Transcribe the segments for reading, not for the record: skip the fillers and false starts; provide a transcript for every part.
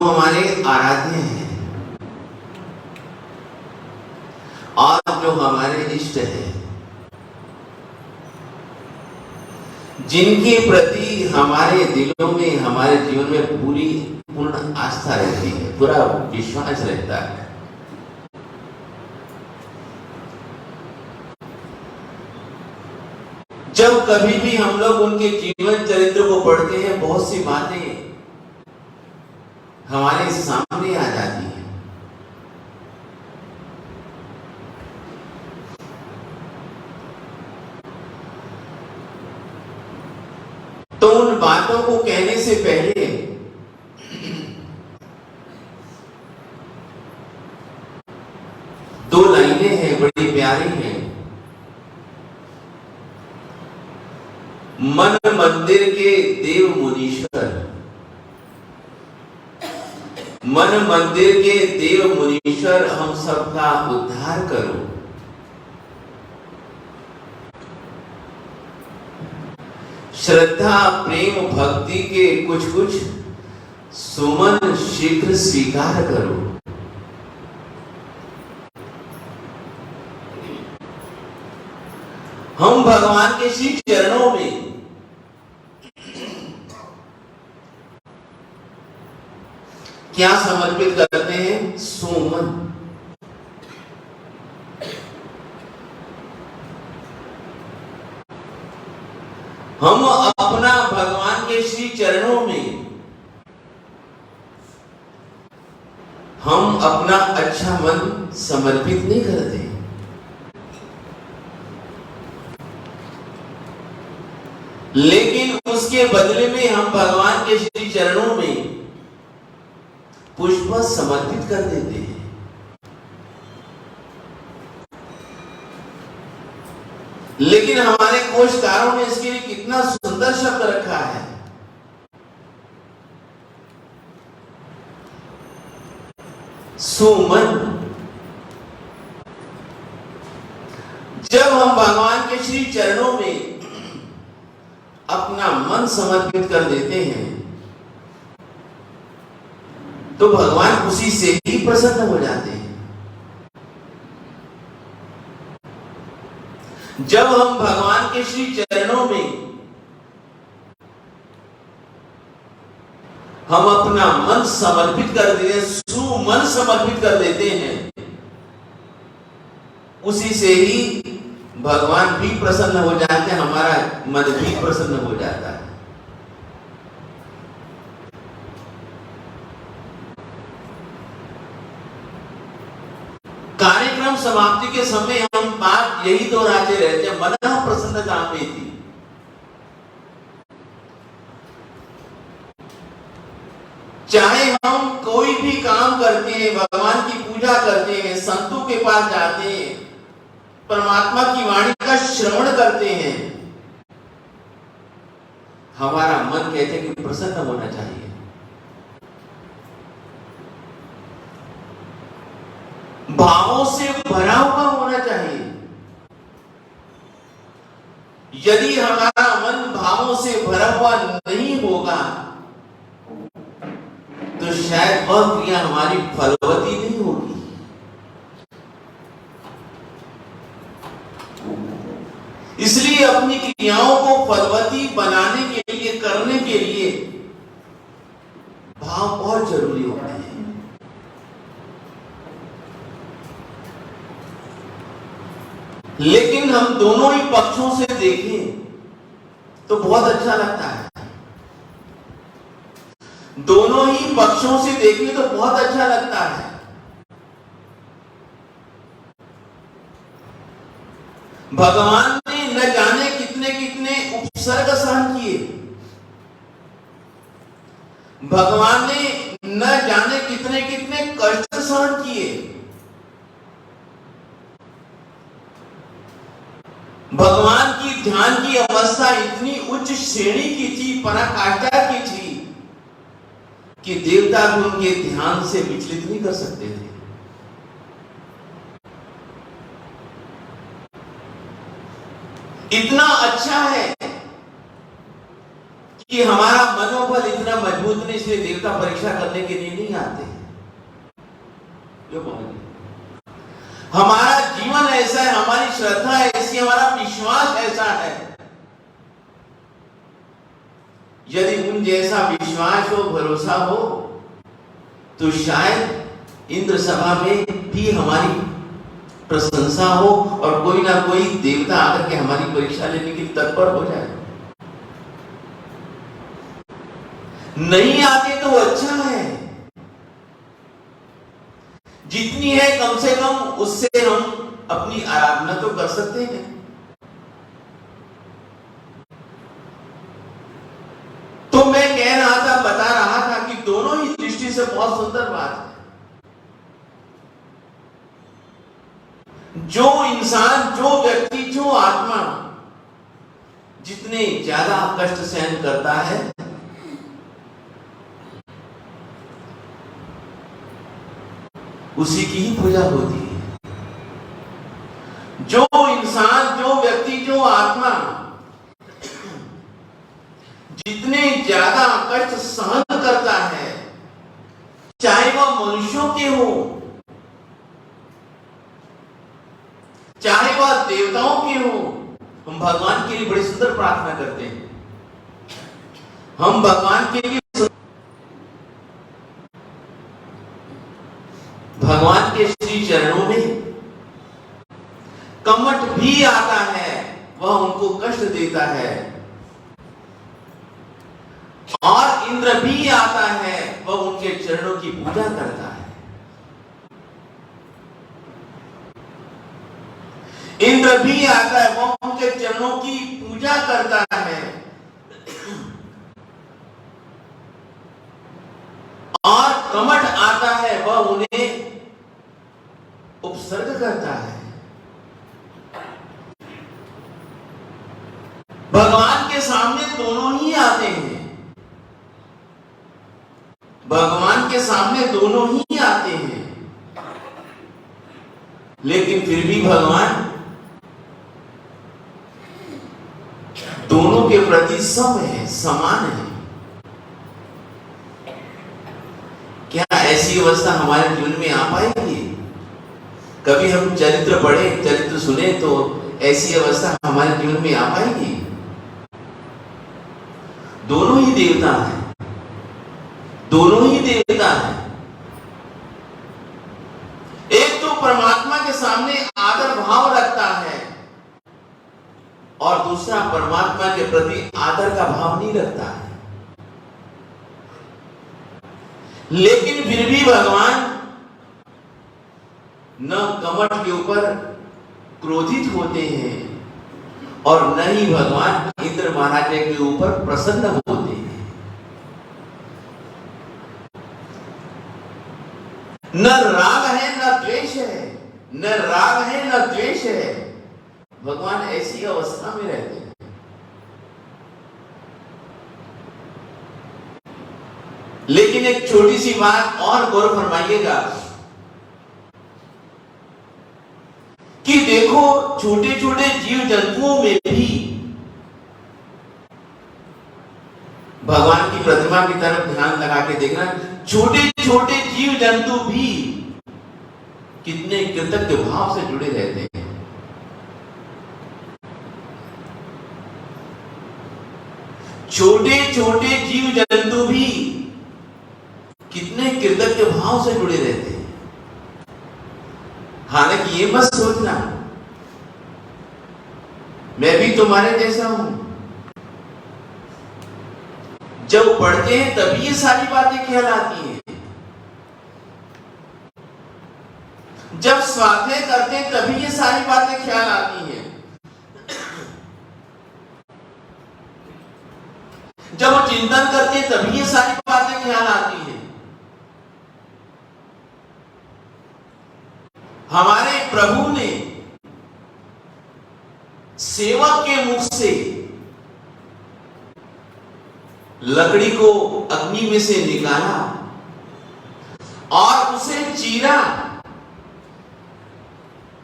हमारे आराध्य हैं और जो हमारे इष्ट हैं, जिनके प्रति हमारे दिलों में, हमारे जीवन में पूर्ण आस्था रहती है, पूरा विश्वास रहता है, जब कभी भी हम लोग उनके जीवन चरित्र को पढ़ते हैं, बहुत सी बातें हमारे सामने आ जाती हैं। तो उन बातों को कहने से पहले दो लाइनें हैं, बड़ी प्यारी हैं। मन मंदिर के देव मुनीश्वर, मन मंदिर के देव मुनीश्वर, हम सबका उद्धार करो। श्रद्धा प्रेम भक्ति के कुछ कुछ सुमन शीघ्र स्वीकार करो। हम भगवान के श्री चरणों में क्या समर्पित करते हैं? सुमन। हम अपना भगवान के श्री चरणों में हम अपना अच्छा मन समर्पित नहीं करते, लेकिन उसके बदले में हम भगवान के श्री चरणों में पुष्प समर्पित कर देते हैं। लेकिन हमारे कोशकारों ने इसके लिए कितना सुंदर शब्द रखा है। सुमन। जब हम भगवान के श्री चरणों में अपना मन समर्पित कर देते हैं, तो भगवान उसी से ही प्रसन्न हो जाते हैं। जब हम भगवान के श्री चरणों में हम अपना मन समर्पित कर देते हैं, सुमन समर्पित कर देते हैं, उसी से ही भगवान भी प्रसन्न हो जाते हैं, हमारा मन भी प्रसन्न हो जाता है। कार्यक्रम समाप्ति के समय हम बात यही दोहराते रहते हैं, मनः प्रसन्नता में थी। चाहे हम कोई भी काम करते हैं, भगवान की पूजा करते हैं, संतों के पास जाते हैं, परमात्मा की वाणी का श्रवण करते हैं, हमारा मन कहते हैं कि प्रसन्न होना चाहिए। भावों से भरा हुआ होना चाहिए। यदि हमारा मन भावों से भरा हुआ नहीं होगा, तो शायद वह क्रिया हमारी फलवती नहीं होगी। इसलिए अपनी क्रियाओं को फलवती बनाने के लिए, करने के लिए भाव बहुत जरूरी होते हैं। लेकिन हम दोनों ही पक्षों से देखें तो बहुत अच्छा लगता है। दोनों ही पक्षों से देखें तो बहुत अच्छा लगता है। भगवान ने न जाने कितने कितने उपसर्ग सहन किए, भगवान ने न जाने कितने कितने कष्ट सहन किए, भगवान की ध्यान की अवस्था इतनी उच्च श्रेणी की थी, पराकाष्ठा की थी, कि देवता भी उनके ध्यान से विचलित नहीं कर सकते थे। इतना अच्छा है कि हमारा मनोबल इतना मजबूत नहीं, इसलिए देवता परीक्षा करने के लिए नहीं आते। जो हमारा जीवन ऐसा है, हमारी श्रद्धा ऐसी, हमारा विश्वास ऐसा है। यदि उन जैसा विश्वास हो, भरोसा हो, तो शायद इंद्र सभा में भी हमारी प्रशंसा हो और कोई ना कोई देवता आकर के हमारी परीक्षा लेने के लिए तत्पर हो जाए। नहीं आते तो अच्छा है, जितनी है कम से कम उससे हम अपनी आराधना तो कर सकते हैं। तो मैं कह रहा था, बता रहा था कि दोनों ही दृष्टि से बहुत सुंदर बात है। जो इंसान, जो व्यक्ति, जो आत्मा जितने ज्यादा कष्ट सहन करता है, उसी की ही पूजा होती है। जो इंसान, जो व्यक्ति, जो आत्मा जितने ज्यादा कष्ट सहन करता है, चाहे वह मनुष्यों के हो, चाहे वह देवताओं के हो। हम भगवान के लिए बड़ी सुंदर प्रार्थना करते हैं। हम भगवान के लिए, भगवान के श्री चरणों में कमठ भी आता है, वह उनको कष्ट देता है, और इंद्र भी आता है, वह उनके चरणों की पूजा करता है। इंद्र भी आता है, वह उनके चरणों की पूजा करता है, और कमठ आता है, वह उन्हें उपसर्ग करता है। भगवान के सामने दोनों ही आते हैं, भगवान के सामने दोनों ही आते हैं, लेकिन फिर भी भगवान दोनों के प्रति सम है, समान है। क्या ऐसी अवस्था हमारे जीवन में आ पाएगी? कभी हम चरित्र पढ़े, चरित्र सुने, तो ऐसी अवस्था हमारे जीवन में आ पाएगी? दोनों ही देवता हैं, दोनों ही देवता हैं। एक तो परमात्मा के सामने आदर भाव रखता है, और दूसरा परमात्मा के प्रति आदर का भाव नहीं रखता है। लेकिन फिर भी भगवान न कमठ के ऊपर क्रोधित होते हैं, और न ही भगवान इंद्र महाराज के ऊपर प्रसन्न होते हैं। न राग है न द्वेष है, न राग है न द्वेष है। भगवान ऐसी अवस्था में रहते हैं। लेकिन एक छोटी सी बात और गौर फरमाइएगा कि देखो, छोटे छोटे जीव जंतुओं में भी भगवान की प्रतिमा की तरफ ध्यान लगा के देखना, छोटे छोटे जीव जंतु भी कितने कृतज्ञ भाव से जुड़े रहते हैं। छोटे छोटे जीव जंतु भी कितने कृतज्ञ भाव से जुड़े रहते हैं। हालांकि ये मत सोचना मैं भी तुम्हारे जैसा हूं। जब पढ़ते हैं तभी ये सारी बातें ख्याल आती हैं, जब स्वाध्याय करते हैं तभी ये सारी बातें ख्याल आती हैं, जब चिंतन करते हैं तभी ये सारी बातें ख्याल आती हैं। हमारे प्रभु ने सेवक के मुख से लकड़ी को अग्नि में से निकाला और उसे चीरा,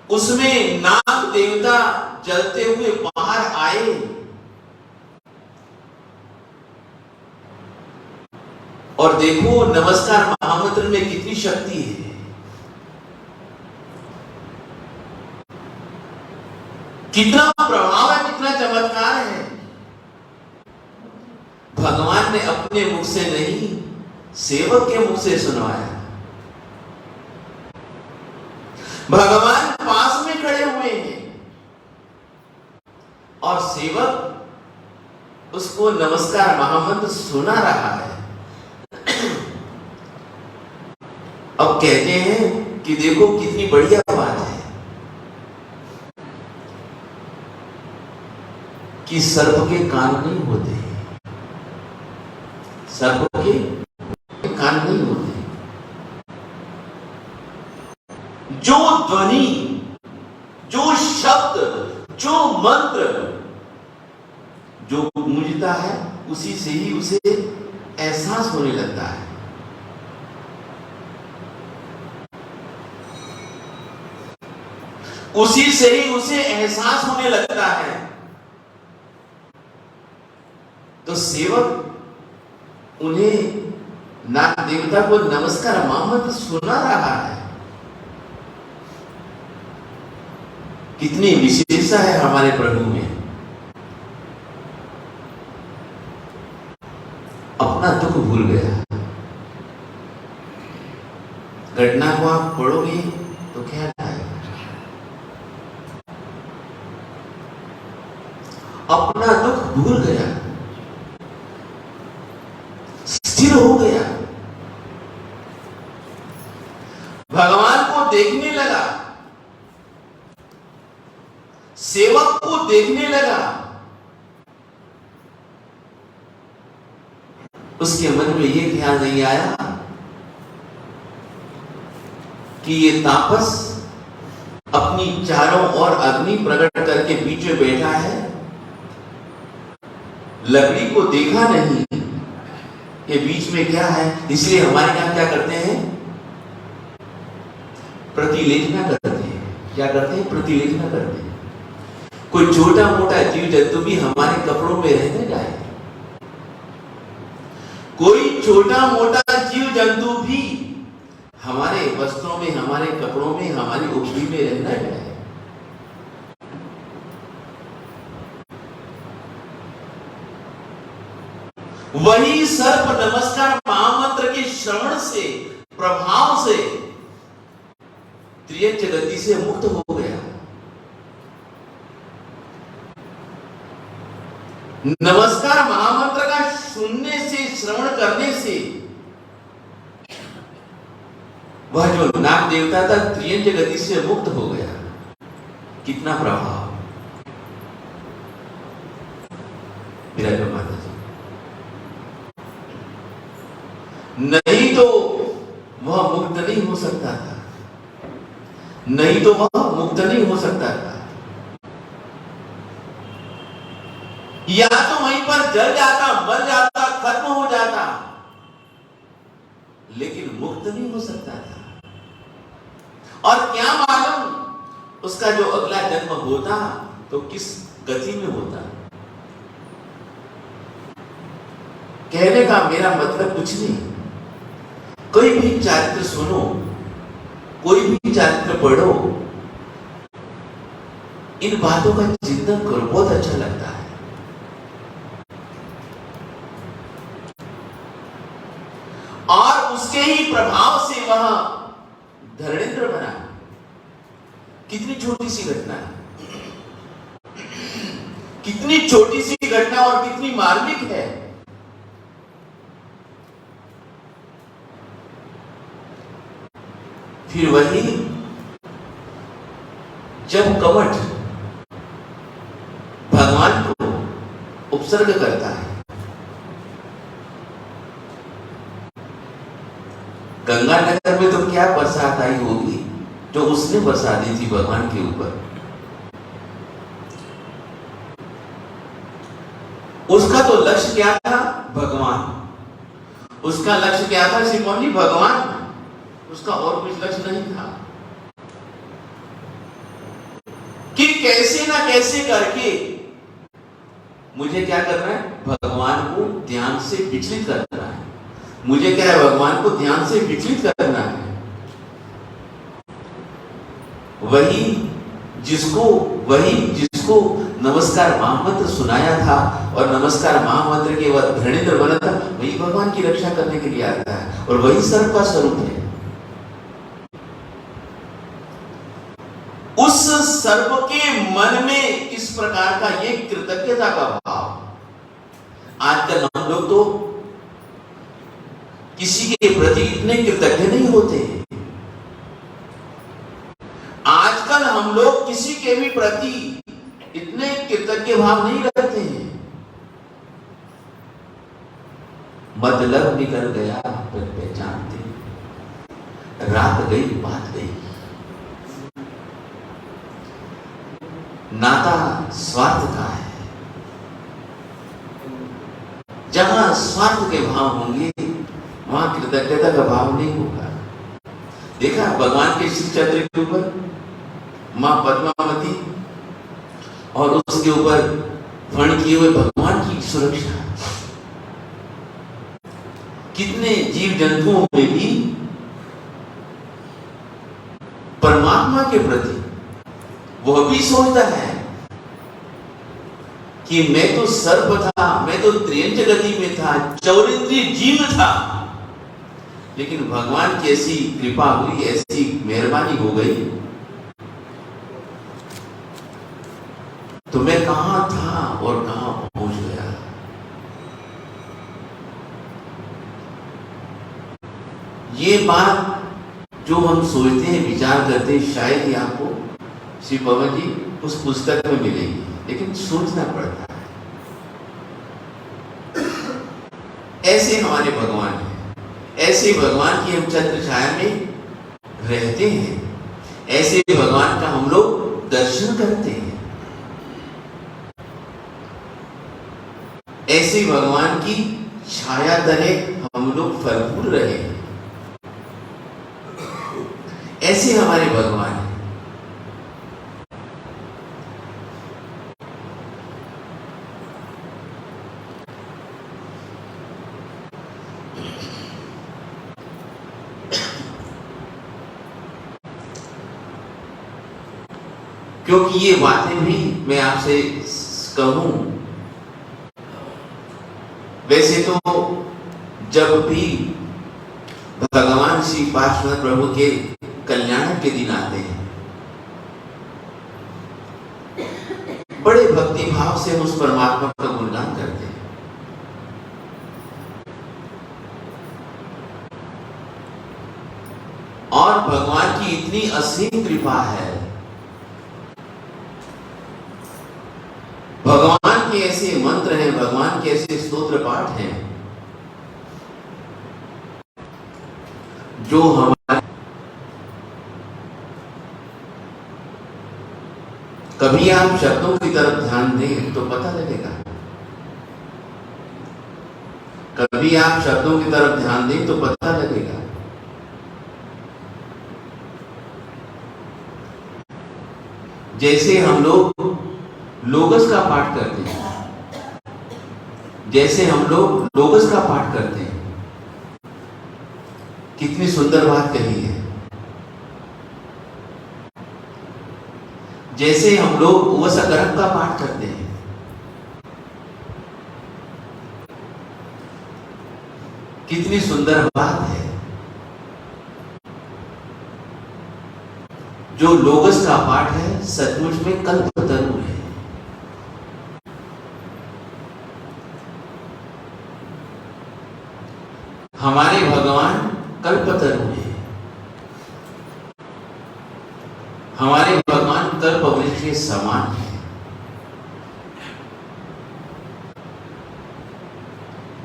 उसमें नाग देवता जलते हुए बाहर आए और देखो नमस्कार महामंत्र में कितनी शक्ति है। कितना प्रभाव है, कितना चमत्कार है। भगवान ने अपने मुख से नहीं, सेवक के मुख से सुनवाया। भगवान पास में खड़े हुए हैं और सेवक उसको नमस्कार महामंत्र सुना रहा है। अब कहते हैं कि देखो कितनी बढ़िया बात है कि सर्प के कान नहीं होते, सर्प के कान नहीं होते। जो ध्वनि, जो शब्द, जो मंत्र जो गूंजता है उसी से ही उसे एहसास होने लगता है। उसी से ही उसे एहसास होने लगता है। तो सेवक उन्हें नाग देवता को नमस्कार महामंत्र सुना रहा है। कितनी विशेषता है हमारे प्रभु में। अपना दुख भूल गया। घटना को आप पढ़ोगे तो क्या आएगा? अपना दुख भूल गया, स्थिर हो गया, भगवान को देखने लगा, सेवक को देखने लगा। उसके मन में यह ख्याल नहीं आया कि ये तापस अपनी चारों ओर अग्नि प्रकट करके बीच में बैठा है, लकड़ी को देखा नहीं ये बीच में क्या है। इसलिए हमारे यहां क्या करते हैं? प्रतिलेखना करते हैं। क्या करते हैं? प्रतिलेखना करते हैं। कोई छोटा मोटा जीव जंतु भी हमारे कपड़ों में रहने जाए, कोई छोटा मोटा जीव जंतु भी हमारे वस्त्रों में, हमारे कपड़ों में, हमारी उपजी में रहना जाए। वही सर्प नमस्कार महामंत्र के श्रवण से, प्रभाव से त्रियंच गति से मुक्त हो गया। नमस्कार महामंत्र का सुनने से, श्रवण करने से वह जो नाग देवता था त्रियंच गति से मुक्त हो गया। कितना प्रभाव। मेरा माता जी, नहीं तो वह मुक्त नहीं हो सकता था, नहीं तो वह मुक्त नहीं हो सकता था। या तो वहीं पर जल जाता, मर जाता, खत्म हो जाता, लेकिन मुक्त नहीं हो सकता था। और क्या मालूम उसका जो अगला जन्म होता तो किस गति में होता। कहने का मेरा मतलब कुछ नहीं। कोई भी चरित्र सुनो, कोई भी चरित्र पढ़ो, इन बातों का चिंतन करो, बहुत अच्छा लगता है। और उसके ही प्रभाव से वह धरणेंद्र बना। कितनी छोटी सी घटना है, कितनी छोटी सी घटना और कितनी मार्मिक है। फिर वही जब कवच भगवान को उपसर्ग करता है, गंगानगर में तो क्या बरसात आई होगी जो उसने बरसा दी थी भगवान के ऊपर। उसका तो लक्ष्य क्या था? भगवान। उसका लक्ष्य क्या था? सिमोनी भगवान। उसका और कुछ लक्ष्य नहीं था कि कैसे ना कैसे करके मुझे क्या करना है? भगवान को ध्यान से विचलित करना है, मुझे क्या है, भगवान को ध्यान से विचलित करना है। वही जिसको नमस्कार महामंत्र सुनाया था और नमस्कार महामंत्र के बाद धरणीधर बना था, वही भगवान की रक्षा करने के लिए आता है और वही सर्प का स्वरूप है। उस सर्प के मन में इस प्रकार का ये कृतज्ञता का भाव। आजकल हम लोग तो किसी के प्रति इतने कृतज्ञ नहीं होते। आजकल हम लोग किसी के भी प्रति इतने कृतज्ञ भाव नहीं रखते हैं। मतलब निकल गया फिर पहचानते, रात गई बात गई। नाता स्वार्थ का है। जहां स्वार्थ के भाव होंगे वहां कृतज्ञता का भाव नहीं होगा। देखा भगवान के श्री चक्र के ऊपर मां पद्मावती और उसके ऊपर फण किए हुए भगवान की सुरक्षा। कितने जीव जंतुओं में भी परमात्मा के प्रति वह भी सोचता है कि मैं तो सर्प था, मैं तो त्रियंच गति में था, चौरिंद्रिय जीव था, लेकिन भगवान की ऐसी कृपा हुई, ऐसी मेहरबानी हो गई, तो मैं कहां था और कहां पहुंच गया। ये बात जो हम सोचते हैं, विचार करते हैं, शायद ही आपको श्री पवन जी उस पुस्तक में मिलेगी, लेकिन सोचना पड़ता है। ऐसे हमारे भगवान हैं, ऐसे भगवान की हम छत्र छाया में रहते हैं, ऐसे भगवान का हम लोग दर्शन करते हैं, ऐसे भगवान की छाया तले हम लोग फल फूल रहे हैं। ऐसे हमारे भगवान हैं। क्योंकि ये बातें भी मैं आपसे कहूं, वैसे तो जब भी भगवान श्री पार्श्वनाथ प्रभु के कल्याण के दिन आते हैं, बड़े भक्ति भाव से उस परमात्मा का गुणगान करते हैं। और भगवान की इतनी असीम कृपा है, भगवान के ऐसे मंत्र हैं, भगवान के ऐसे स्तोत्र पाठ हैं जो हमारे कभी आप शब्दों की तरफ ध्यान दें तो पता लगेगा, कभी आप शब्दों की तरफ ध्यान दें तो पता लगेगा। जैसे हम लोग लोगस का पाठ करते हैं, जैसे हम लोग लोगस का पाठ करते हैं, कितनी सुंदर बात कही है। जैसे हम लोग वसकरम का पाठ करते हैं, कितनी सुंदर बात है। जो लोगस का पाठ है सचमुच में कल्पतरु है। हमारे भगवान कल्पतरु है, हमारे भगवान कल्पवृक्ष के समान है।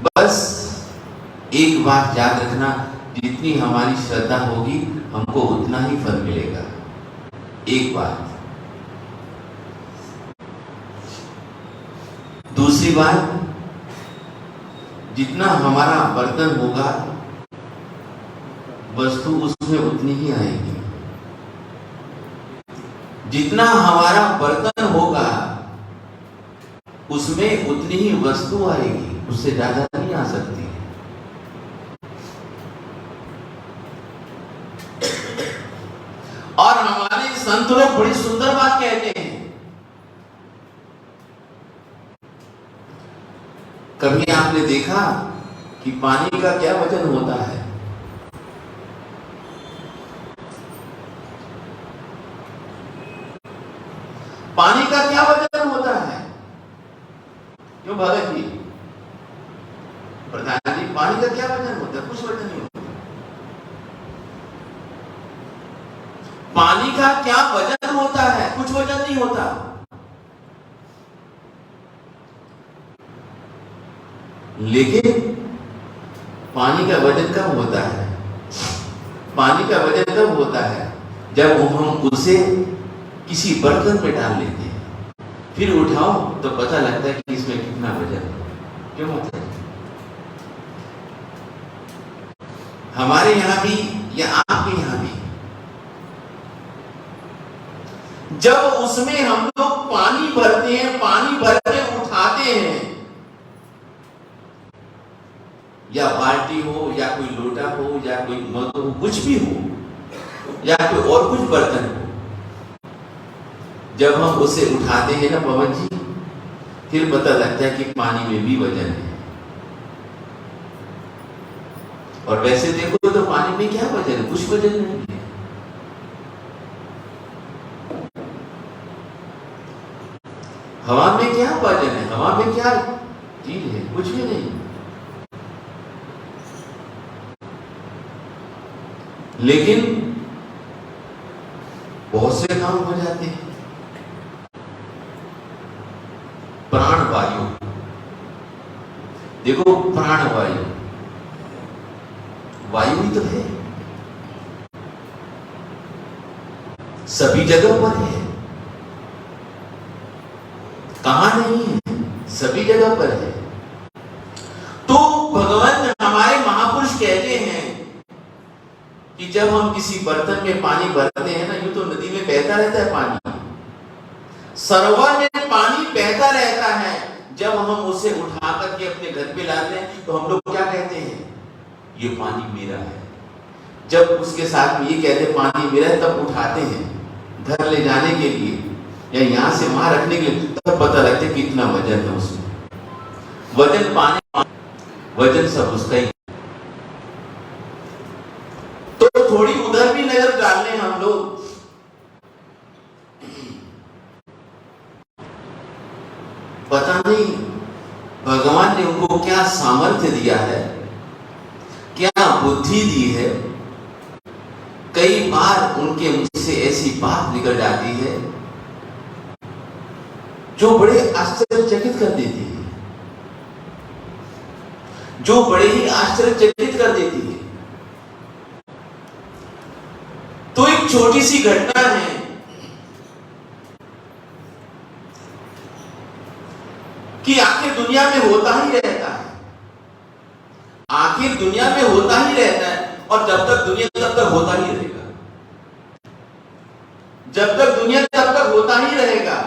बस एक बात याद रखना, जितनी हमारी श्रद्धा होगी हमको उतना ही फल मिलेगा। एक बात। दूसरी बात, जितना हमारा बर्तन होगा वस्तु उसमें उतनी ही आएगी। जितना हमारा बर्तन होगा उसमें उतनी ही वस्तु आएगी, उससे ज्यादा नहीं आ सकती। और हमारे संत लोग बड़ी सुंदर बात कहते हैं। कभी आपने देखा कि पानी का क्या वजन होता है? पानी का क्या वजन होता है? क्यों भगत जी, प्रधान जी, पानी का क्या वजन होता है? कुछ वजन नहीं होता। पानी का क्या वजन होता है? कुछ वजन नहीं होता। लेकिन पानी का वजन कब होता है? पानी का वजन कब होता है? जब हम उसे किसी बर्तन में डाल लेते हैं, फिर उठाओ तो पता लगता है कि इसमें कितना वजन है। क्यों होता है? हमारे यहां भी या आपके यहां भी जब उसमें हम लोग पानी भरते हैं, पानी भर के उठाते हैं, या बाल्टी हो या कोई लोटा हो या कोई मग हो, कुछ भी हो, या कोई और कुछ बर्तन हो, जब हम उसे उठाते हैं ना पवन जी, फिर पता लगता है कि पानी में भी वजन है। और वैसे देखो तो पानी में क्या वजन है? कुछ वजन नहीं है। हवा में क्या वजन है? हवा में क्या चीज है? कुछ भी नहीं। लेकिन बहुत से काम हो जाते हैं। प्राण वायु, देखो प्राण वायु, वायु ही तो है, सभी जगह पर है। कहां नहीं है? सभी जगह पर है। तो भगवान हमारे महापुरुष कहते हैं कि जब हम किसी बर्तन में पानी भरते हैं ना, यूं तो नदी में बहता रहता है पानी, सरोवर में पानी बहता रहता है। जब हम उसे उठा करके अपने घर पे लाते हैं तो हम लोग क्या कहते हैं? ये पानी मेरा है। जब उसके साथ में ये कहते हैं पानी मेरा है, तब उठाते हैं घर ले जाने के लिए या यहां से वहां रखने के लिए, तब पता लगता है कितना वजन है उसमें। वजन पानी, वजन सब उसका ही। तो थोड़ी उधर भी नजर डाल लें हम लोग। पता नहीं भगवान ने उनको क्या सामर्थ्य दिया है, क्या बुद्धि दी है। कई बार उनके मुंह से ऐसी बात निकल जाती है जो बड़े आश्चर्यचकित कर देती है, जो बड़े ही आश्चर्यचकित कर देती है। तो एक छोटी सी घटना है कि आखिर दुनिया में होता ही रहता है, आखिर दुनिया में होता ही रहता है, और जब तक दुनिया तब तक होता ही रहेगा, जब तक दुनिया तब तक होता ही रहेगा।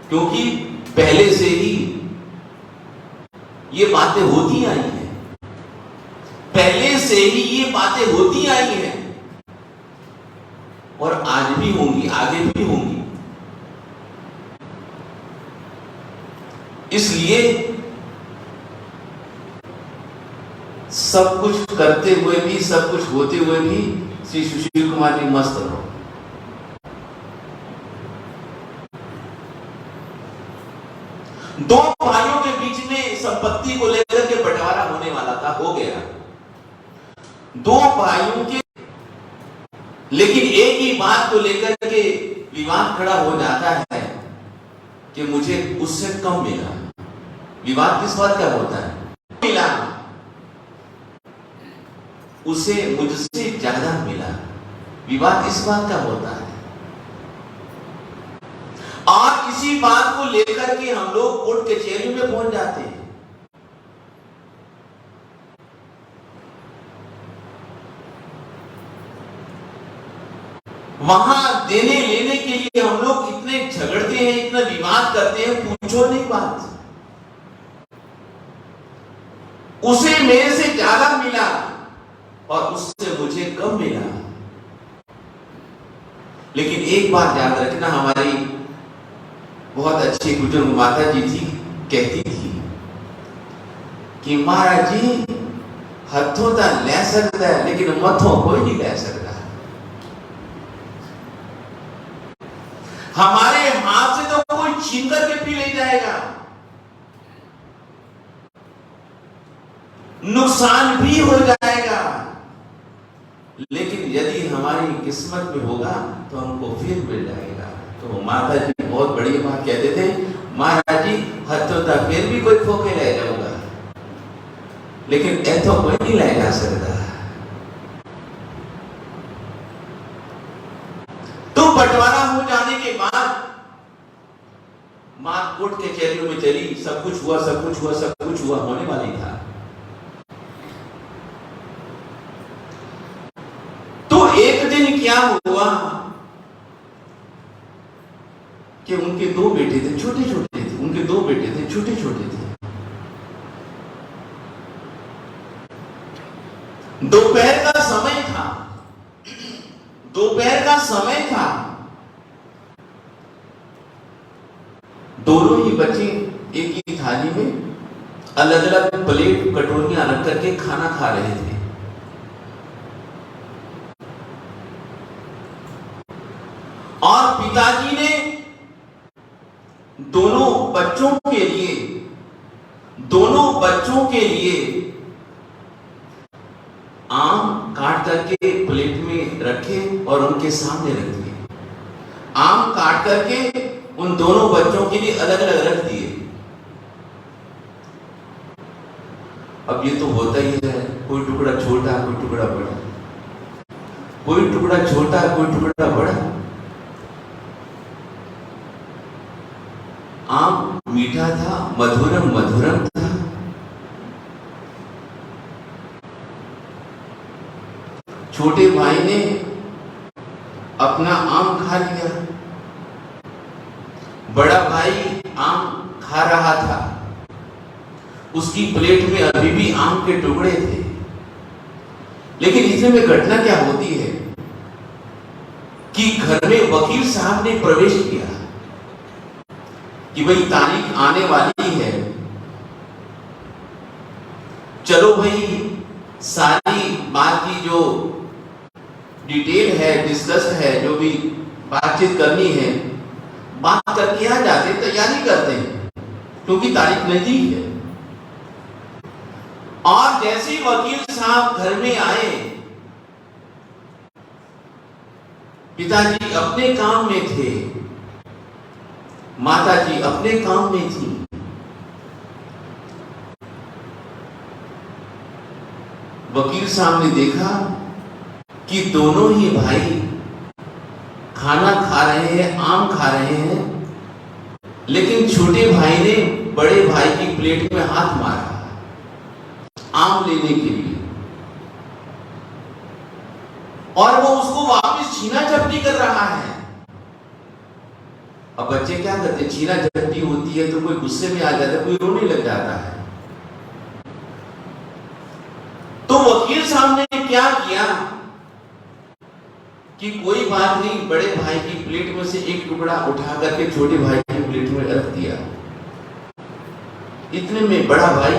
क्योंकि पहले से ही ये बातें होती आई हैं, पहले से ही ये बातें होती आई हैं, और आज भी होंगी, आगे भी होंगी। इसलिए सब कुछ करते हुए भी, सब कुछ होते हुए भी श्री सुशील कुमार जी मस्त रहो। दो भाइयों के बीच में संपत्ति को लेकर के बंटवारा होने वाला था, हो गया। दो भाइयों के, लेकिन एक ही बात को लेकर के विवाद खड़ा हो जाता है कि मुझे उससे कम मिला। विवाद किस बात का होता है? मिला, उसे मुझसे ज्यादा मिला। विवाद इस बात का होता है। और इसी बात को लेकर के हम लोग कोर्ट कचहरी में पहुंच जाते हैं। वहां देने लेने के लिए हम लोग इतने झगड़ते हैं, इतना विवाद करते हैं, पूछो नहीं बात। उसे मेरे से ज्यादा मिला और उससे मुझे कम मिला। लेकिन एक बात याद रखना, हमारी बहुत अच्छी बुजुर्ग माता जी थी, कहती थी कि महाराज जी हथों तो ले सकता है लेकिन मथों कोई नहीं ले सकता। हमारे हाथ से तो कोई छीन करके भी ले जाएगा, नुकसान भी हो जाएगा, लेकिन यदि हमारी किस्मत में होगा तो हमको फिर मिल जाएगा। तो माता जी बहुत बड़ी बात कहते थे, महाराज जी हथों तक फिर भी कोई खोके ले जाऊंगा लेकिन ऐथों कोई नहीं ले जा सकता। तो बंटवारा हो जाने के बाद मां कोर्ट के कचहरी में चली, सब कुछ हुआ, सब कुछ हुआ, सब कुछ हुआ, होने वाली था। तो एक दिन क्या हुआ कि उनके दो बेटे थे, छोटे छोटे थे, उनके दो बेटे थे, छोटे छोटे थे। दोपहर का समय था, दोपहर का समय था। दोनों ही बच्चे एक ही थाली में अलग अलग प्लेट कटोरियां रख करके खाना खा रहे थे। और पिताजी ने दोनों बच्चों के लिए आम काट करके प्लेट में रखे और उनके सामने रख दिए। आम काट करके उन दोनों बच्चों के लिए अलग अलग रख दिए। अब ये तो होता ही है, कोई टुकड़ा छोटा, कोई टुकड़ा बड़ा, कोई टुकड़ा छोटा, कोई टुकड़ा बड़ा। आम मीठा था, मधुरम मधुरम था। छोटे भाई ने अपना आम खा लिया, बड़ा भाई आम खा रहा था, उसकी प्लेट में अभी भी आम के टुकड़े थे। लेकिन इसमें में घटना क्या होती है कि घर में वकील साहब ने प्रवेश किया कि भाई तारीख आने वाली है, चलो भाई सारी बात की जो डिटेल है, डिस्कस्ड है, जो भी बातचीत करनी है, बात करके आ जाते, तैयारी करते हैं क्योंकि तारीख नजदीक है। और जैसे ही वकील साहब घर में आए, पिताजी अपने काम में थे, माताजी अपने काम में थी। वकील साहब ने देखा कि दोनों ही भाई खाना खा रहे हैं, आम खा रहे हैं, लेकिन छोटे भाई ने बड़े भाई की प्लेट में हाथ मारा आम लेने के लिए, और वो उसको वापस छीना झपटी कर रहा है। अब बच्चे क्या करते, छीना झपटी होती है तो कोई गुस्से में आ जाता है, कोई रोने लग जाता है। तो वकील साहब ने क्या किया कि कोई बात नहीं, बड़े भाई की प्लेट में से एक टुकड़ा उठा करके छोटे भाई की प्लेट में रख दिया। इतने में बड़ा भाई,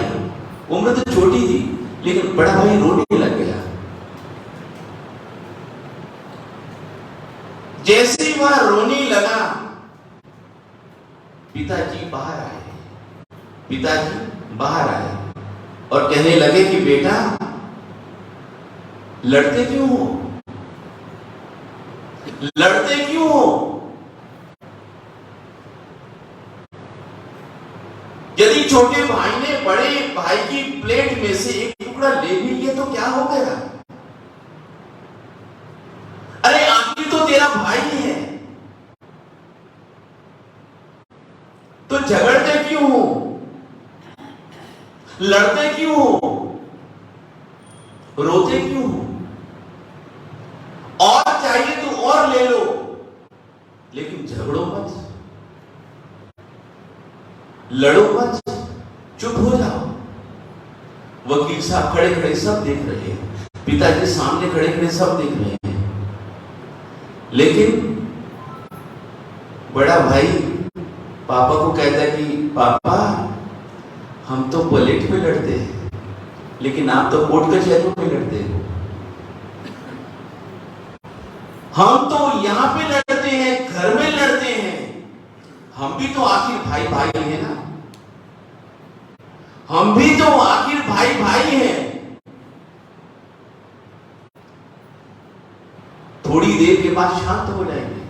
उम्र तो छोटी थी लेकिन बड़ा भाई रोने लग गया। जैसे ही वह रोने लगा, पिताजी बाहर आए और कहने लगे कि बेटा लड़ते क्यों हो, लड़ते क्यों हो? यदि छोटे भाई ने बड़े भाई की प्लेट में से एक टुकड़ा ले भी लिया तो क्या हो गया? अरे आखिर तो तेरा भाई है, तो झगड़ते क्यों हो, लड़ते क्यों हो, रोते क्यों हो? और चाहिए तो और ले लो, लेकिन झगड़ो मत, लड़ो मत, चुप हो जाओ। वकील साहब खड़े खड़े सब देख रहे हैं, पिताजी सामने खड़े खड़े सब देख रहे हैं। लेकिन बड़ा भाई पापा को कहता है कि पापा हम तो पॉलिटिक्स में लड़ते हैं, लेकिन आप तो कोर्ट कचहरी में लड़ते हो। हम तो यहाँ पे लड़ते हैं, घर में लड़ते हैं, हम भी तो आखिर भाई भाई हैं ना, हम भी तो आखिर भाई भाई हैं। थोड़ी देर के बाद शांत हो जाएंगे,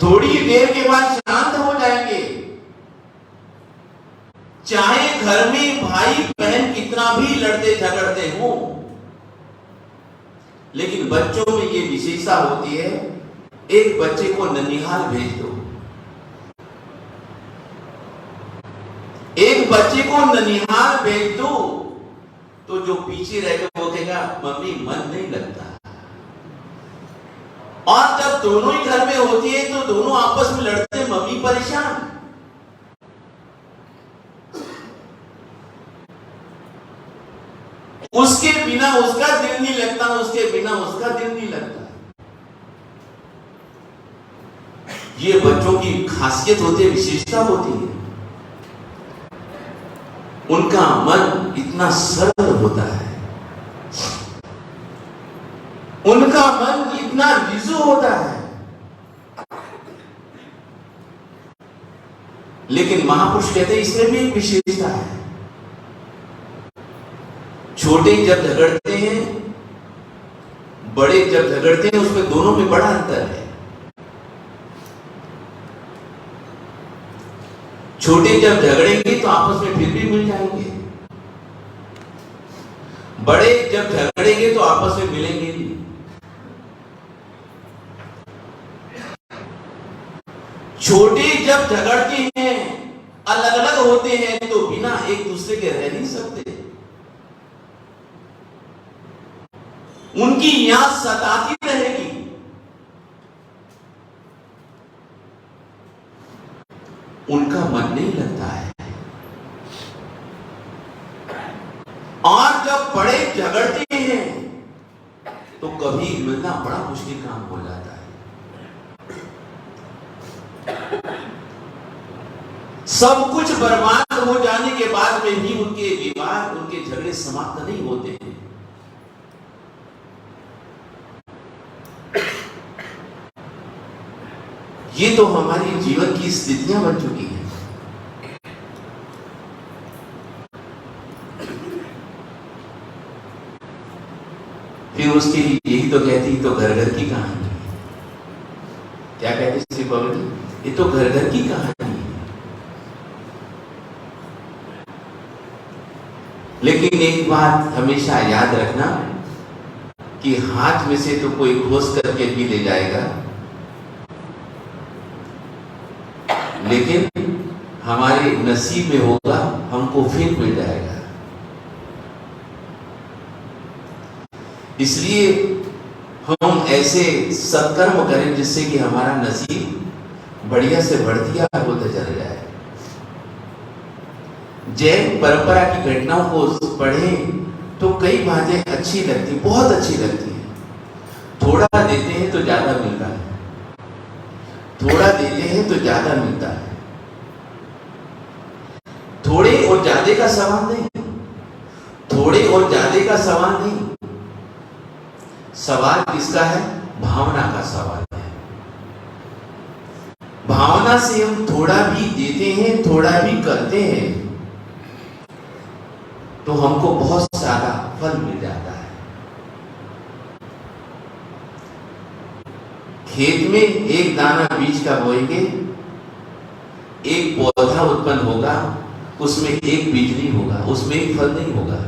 थोड़ी देर के बाद शांत हो जाएंगे। चाहे घर में भाई बहन कितना भी लड़ते झगड़ते हो, लेकिन बच्चों में ये विशेषता होती है, एक बच्चे को ननिहाल भेज दो, एक बच्चे को ननिहाल भेज दो, तो जो पीछे रह गए वो कहेगा मम्मी मन नहीं लगता। और जब दोनों ही घर में होती है तो दोनों आपस में लड़ते, मम्मी परेशान। उसके बिना उसका दिल नहीं लगता, उसके बिना उसका दिल नहीं लगता। ये बच्चों की खासियत होती है, विशेषता होती है। उनका मन इतना सरल होता है, उनका मन इतना रिजु होता है। लेकिन महापुरुष कहते हैं इसमें भी एक विशेषता है। छोटे जब झगड़ते हैं, बड़े जब झगड़ते हैं, उसमें दोनों में बड़ा अंतर है। छोटे जब झगड़ेंगे तो आपस में फिर भी मिल जाएंगे, बड़े जब झगड़ेंगे तो आपस में मिलेंगे नहीं। छोटे जब झगड़ते हैं, अलग अलग होते हैं, तो बिना एक दूसरे के रह नहीं सकते। उनकी याद सताती रहेगी। उनका मन नहीं लगता है। और जब बड़े झगड़ते हैं तो कभी मिलना बड़ा मुश्किल काम हो जाता है। सब कुछ बर्बाद हो जाने के बाद में भी उनके विवाद, उनके झगड़े समाप्त नहीं होते हैं। ये तो हमारी जीवन की स्थितियां बन चुकी हैं। फिर उसके लिए यही तो कहती, तो घर घर की कहानी है। क्या कहते श्री बाबा जी, ये तो घर घर की कहानी है। लेकिन एक बात हमेशा याद रखना कि हाथ में से तो कोई घोष करके भी ले जाएगा, लेकिन हमारे नसीब में होगा, हमको फिर मिल जाएगा। इसलिए हम ऐसे सत्कर्म करें जिससे कि हमारा नसीब बढ़िया से बढ़िया होता चला जाए। जैन परंपरा की घटनाओं को पढ़ें तो कई बातें अच्छी लगती, बहुत अच्छी लगती है। थोड़ा देते हैं तो ज्यादा मिलता है, थोड़ा देते हैं तो ज्यादा मिलता है। थोड़े और ज्यादा का सवाल नहीं, थोड़े और ज्यादा का सवाल नहीं। सवाल किसका है? भावना का सवाल है। भावना से हम थोड़ा भी देते हैं, थोड़ा भी करते हैं, तो हमको बहुत सारा फल मिल जाता है। खेत में एक दाना बीज का बोएंगे, एक पौधा उत्पन्न होगा, उसमें एक बीज नहीं होगा, उसमें एक फल नहीं होगा।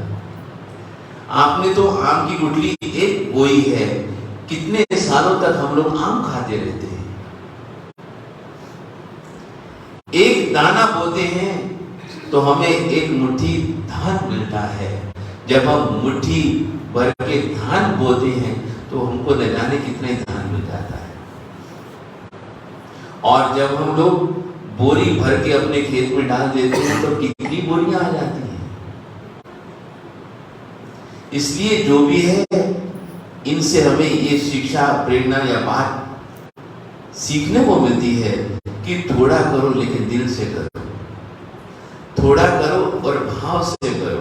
आपने तो आम की गुठली एक बोई है, कितने सालों तक हम लोग आम खाते रहते हैं। एक दाना बोते हैं तो हमें एक मुट्ठी धान मिलता है। जब हम मुट्ठी भर के धान बोते हैं तो हमको न जाने कितना ही धान मिल जाता है। और जब हम लोग बोरी भर के अपने खेत में डाल देते हैं तो कितनी बोरियां आ जाती हैं। इसलिए जो भी है इनसे हमें ये शिक्षा, प्रेरणा या बात सीखने को मिलती है कि थोड़ा करो लेकिन दिल से करो, थोड़ा करो और भाव से करो,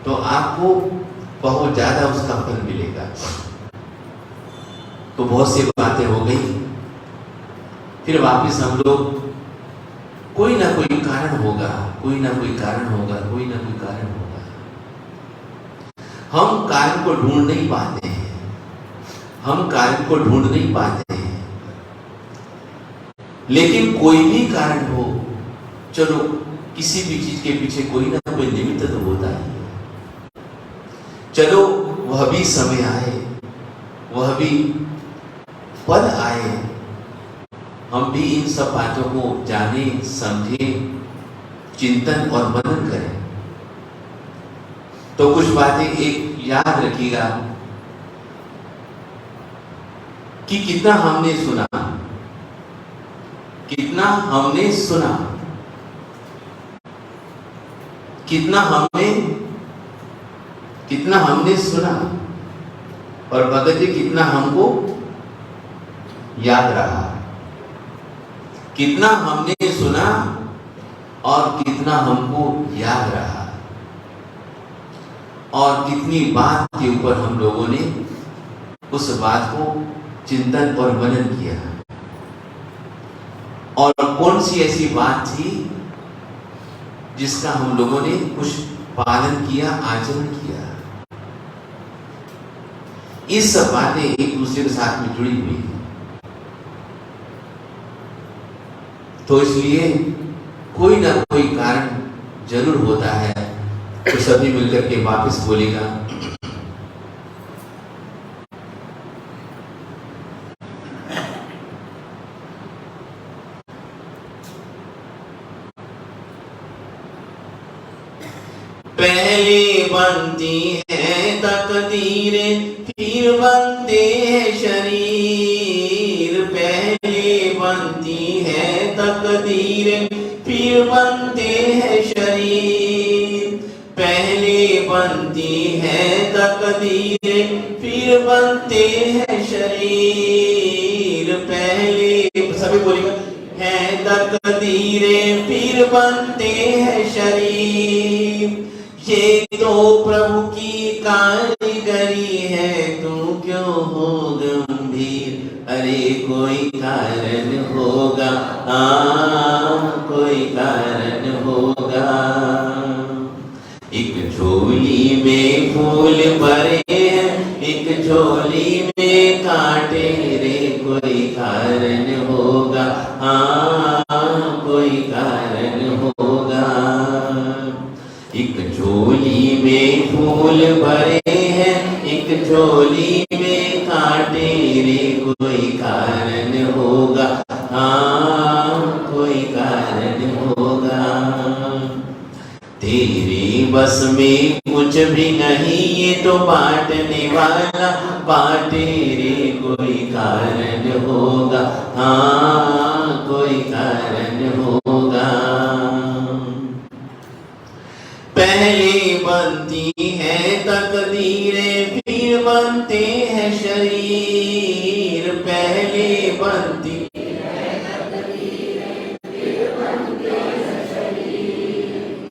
तो आपको बहुत ज्यादा उसका फल मिलेगा। तो बहुत सी बातें हो गई, फिर वापस हम लोग कोई ना कोई कारण होगा, कोई ना कोई कारण होगा, कोई ना कोई कारण होगा। हम कारण को ढूंढ नहीं पाते हैं, हम कारण को ढूंढ नहीं पाते हैं। लेकिन कोई भी कारण हो, चलो किसी भी चीज के पीछे कोई ना कोई निमित्त तो होता है। चलो वह भी समय आए, वह भी पल आए, हम भी इन सब बातों को जाने, समझे, चिंतन और मनन करें। तो कुछ बातें एक याद रखिएगा कि कितना हमने सुना, कितना हमने सुना, कितना हमने सुना, और भगत जी कितना हमको याद रहा। कितना हमने सुना और कितना हमको याद रहा, और कितनी बात के ऊपर हम लोगों ने उस बात को चिंतन और मनन किया, और कौन सी ऐसी बात थी जिसका हम लोगों ने कुछ पालन किया, आचरण किया। ये सब बातें एक दूसरे के साथ में जुड़ी हुई हैं। तो इसलिए कोई ना कोई कारण जरूर होता है। तो सभी मिलकर के वापस बोलेगा, पहले बनती है तकदीरें, फिर बनते हैं शरीर। पहले बनती है तकदीरें, फिर बनते हैं शरीर। पहले बनती है तकदीरें, फिर बनते हैं शरीर। पहले सभी बोलिएगा, है तकदीरें फिर बनते हैं शरीर। ये तो प्रभु की कारीगरी है, तू क्यों हो गंभीर। अरे कोई कारण होगा, कोई कारण होगा। एक झोली में फूल भरे हैं, एक झोली में कांटे रे। कोई कारण होगा, कोई कारण होगा। एक झोली में फूल भरे हैं, एक झोली में कांटे रे। कोई कारण होगा, कोई कारण होगा। तेरे बस में कुछ भी नहीं, ये तो बांटने वाला बांटे रे। कोई कारण होगा, कोई कारण होगा। पहले बनती है तकदीरें, फिर बनते हैं शरीर। पहले बनती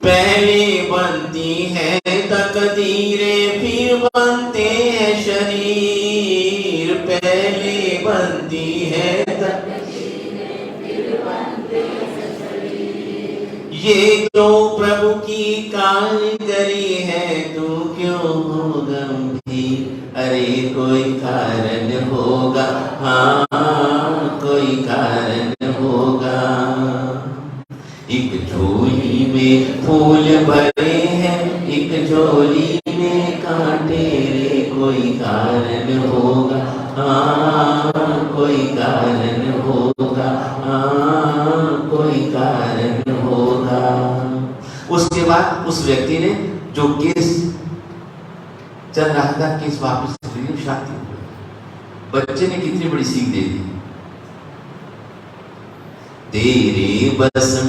पहले बनती है तकदीरें, फिर बनते हैं शरीर। पहले बनती है तकदीरें, फिर बनते हैं शरीर। ये तो प्रभु की कारीगरी है, तू क्यों हो गंभीर। अरे कोई कारण होगा, कोई कारण होगा। एक झोली में फूल भरे हैं, एक झोली में कांटे रे। कोई कारण होगा, कोई कारण होगा, कोई कारण होगा। उसके बाद उस व्यक्ति ने जो केस चल रहा था, केस वापस शांति हो गई। बच्चे ने कितनी बड़ी सीख दे दी। तेरे बस